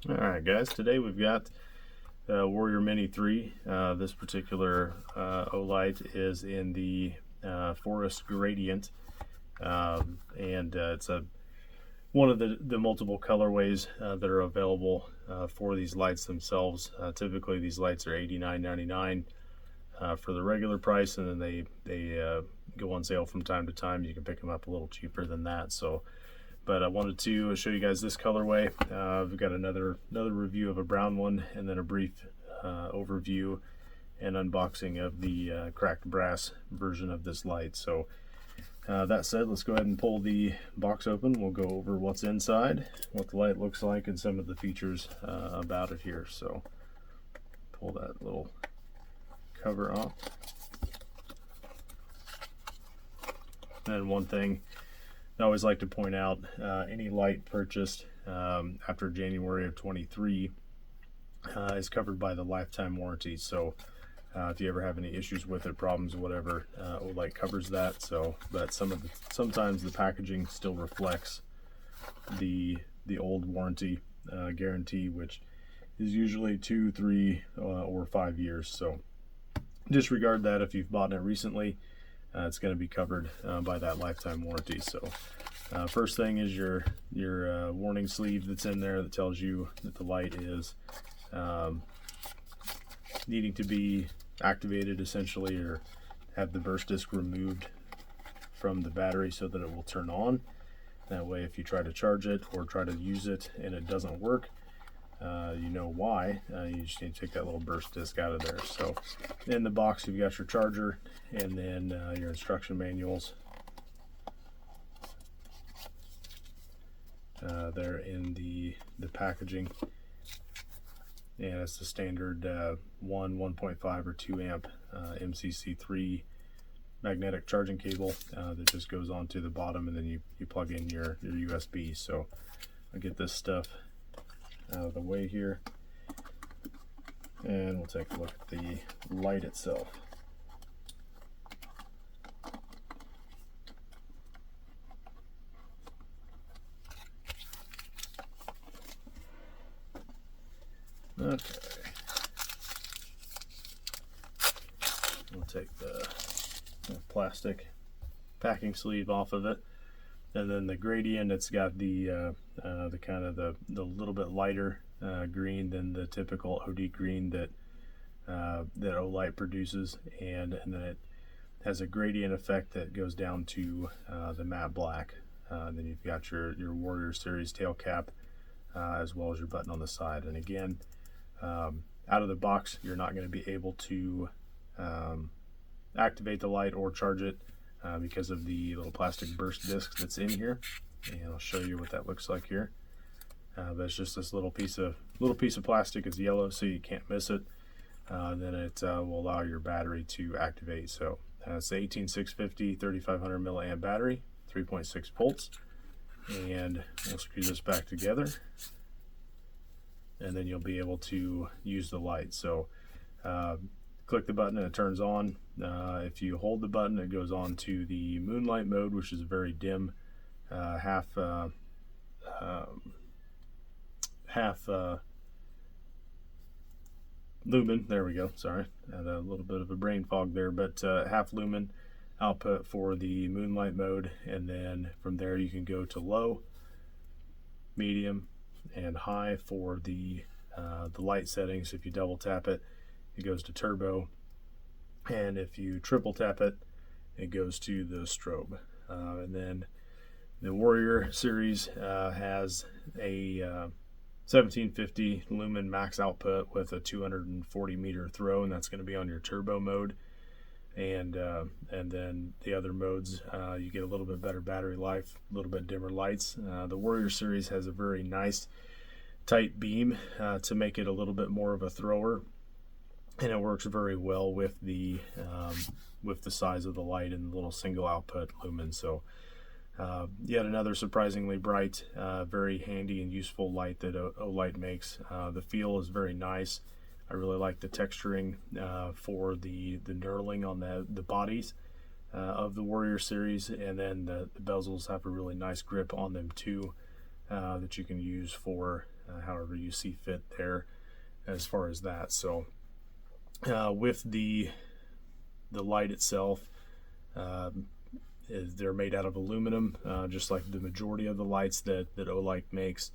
Alright guys, today we've got Warrior Mini 3. This particular Olight is in the Forrest Gradient, and it's one of the multiple colorways that are available for these lights themselves. Typically these lights are $89.99 for the regular price, and then they go on sale from time to time. You can pick them up a little cheaper than that. But I wanted to show you guys this colorway. We've got another review of a brown one, and then a brief overview and unboxing of the cracked brass version of this light. So that said, let's go ahead and pull the box open. We'll go over what's inside, what the light looks like, and some of the features about it here. So pull that little cover off. And one thing I always like to point out, any light purchased after January of 23 is covered by the lifetime warranty. So if you ever have any issues with it, problems, whatever, Olight covers that. So, but sometimes the packaging still reflects the old warranty guarantee, which is usually 2, 3, or 5 years. So disregard that if you've bought it recently. It's going to be covered by that lifetime warranty. So first thing is your warning sleeve that's in there that tells you that the light is needing to be activated, essentially, or have the burst disc removed from the battery so that it will turn on. That way, if you try to charge it or try to use it and it doesn't work, you know why. You just need to take that little burst disc out of there. So in the box you've got your charger, and then your instruction manuals there in the packaging, and it's the standard 1.5 or 2 amp MCC3 magnetic charging cable that just goes onto the bottom, and then you plug in your USB. So I'll get this stuff out of the way here, and we'll take a look at the light itself. Okay, we'll take the plastic packing sleeve off of it. And then the gradient, it's got the kind of the little bit lighter green than the typical OD green that Olight produces, and then it has a gradient effect that goes down to the matte black. Then you've got your Warrior Series tail cap, as well as your button on the side. And again, out of the box, you're not going to be able to activate the light or charge it because of the little plastic burst disc that's in here, and I'll show you what that looks like here. But it's just this little piece of plastic. It's yellow, so you can't miss it. Then it will allow your battery to activate. So it's the 18650 3500 milliamp battery, 3.6 volts, and we'll screw this back together, and then you'll be able to use the light. So click the button and it turns on. If you hold the button, it goes on to the moonlight mode, which is very dim, half lumen. There we go. Sorry, had a little bit of a brain fog there, but half lumen output for the moonlight mode, and then from there you can go to low, medium, and high for the light settings. If you double tap it, it goes to turbo, and if you triple tap it, it goes to the strobe. And then the Warrior series has a 1750 lumen max output with a 240 meter throw, and that's going to be on your turbo mode. And then the other modes, you get a little bit better battery life, a little bit dimmer lights. The Warrior series has a very nice tight beam to make it a little bit more of a thrower, and it works very well with the size of the light and the little single output lumen. So yet another surprisingly bright, very handy and useful light that Olight makes. The feel is very nice. I really like the texturing for the knurling on the bodies of the Warrior series, and then the bezels have a really nice grip on them too, that you can use for however you see fit there as far as that. So with the light itself, they're made out of aluminum, just like the majority of the lights that Olight makes.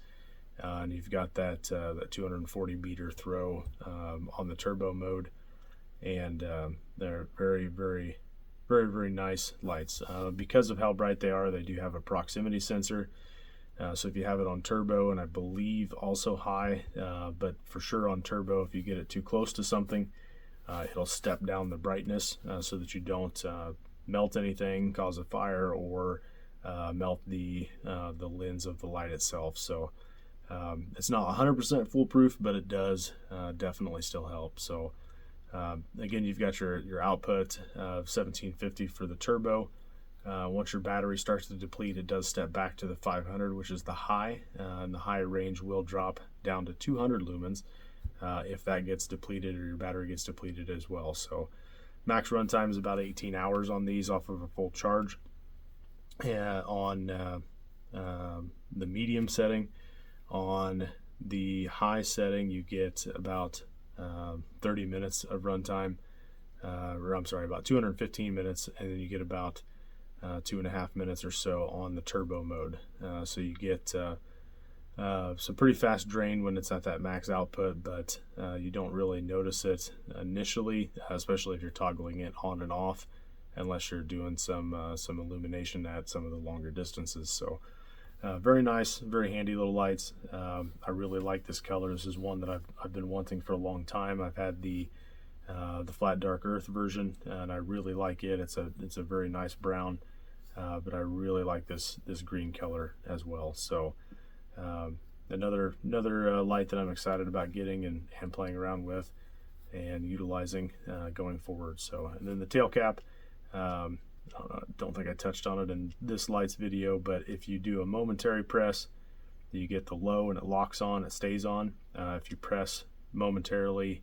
And you've got that 240 meter throw on the turbo mode, and they're very nice lights. Because of how bright they are, they do have a proximity sensor. So if you have it on turbo, and I believe also high, but for sure on turbo, if you get it too close to something, it'll step down the brightness so that you don't melt anything, cause a fire, or melt the lens of the light itself. So it's not 100% foolproof, but it does definitely still help. So again, you've got your output of 1750 for the turbo. Once your battery starts to deplete, it does step back to the 500, which is the high, and the high range will drop down to 200 lumens if that gets depleted, or your battery gets depleted as well. So max runtime is about 18 hours on these off of a full charge. On the medium setting, on the high setting, you get about 30 minutes of runtime, or I'm sorry, about 215 minutes, and then you get about 2.5 minutes or so on the turbo mode. So you get some pretty fast drain when it's at that max output, but you don't really notice it initially, especially if you're toggling it on and off, unless you're doing some illumination at some of the longer distances. So very nice, very handy little lights. I really like this color. This is one that I've been wanting for a long time. I've had the flat dark earth version, and I really like it. It's a very nice brown, but I really like this green color as well. So another light that I'm excited about getting and playing around with and utilizing going forward. So, and then the tail cap, I don't think I touched on it in this lights video, but if you do a momentary press, you get the low and it locks on, it stays on. If you press momentarily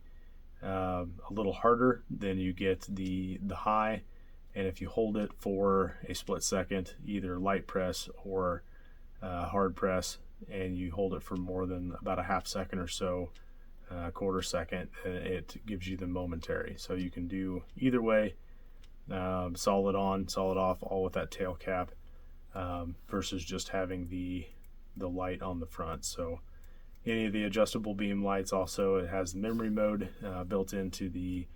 a little harder, then you get the high, and if you hold it for a split second, either light press or hard press, and you hold it for more than about a half second or so, a quarter second, it gives you the momentary. So you can do either way, solid on, solid off, all with that tail cap, versus just having the light on the front. So any of the adjustable beam lights, also it has the memory mode built into the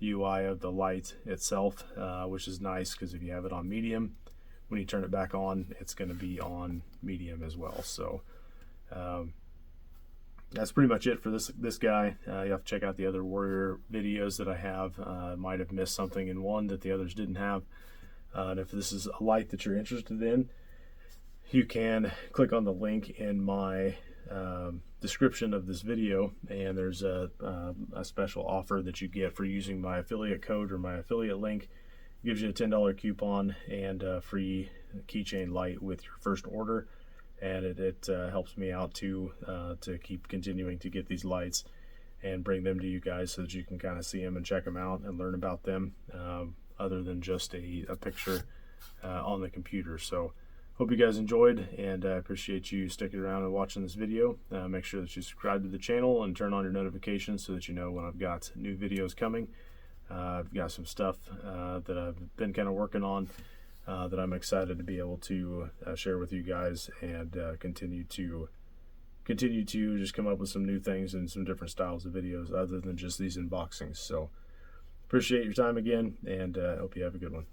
UI of the light itself, which is nice because if you have it on medium, when you turn it back on, it's going to be on medium as well. So that's pretty much it for this guy. You have to check out the other Warrior videos that I have. Might have missed something in one that the others didn't have. And if this is a light that you're interested in, you can click on the link in my description of this video, and there's a special offer that you get for using my affiliate code or my affiliate link. It gives you a $10 coupon and a free keychain light with your first order, and it helps me out to keep continuing to get these lights and bring them to you guys so that you can kind of see them and check them out and learn about them, other than just a picture on the computer. So hope you guys enjoyed, and I appreciate you sticking around and watching this video. Make sure that you subscribe to the channel and turn on your notifications so that you know when I've got new videos coming. I've got some stuff that I've been kind of working on that I'm excited to be able to share with you guys, and continue to just come up with some new things and some different styles of videos other than just these unboxings. So appreciate your time again, and hope you have a good one.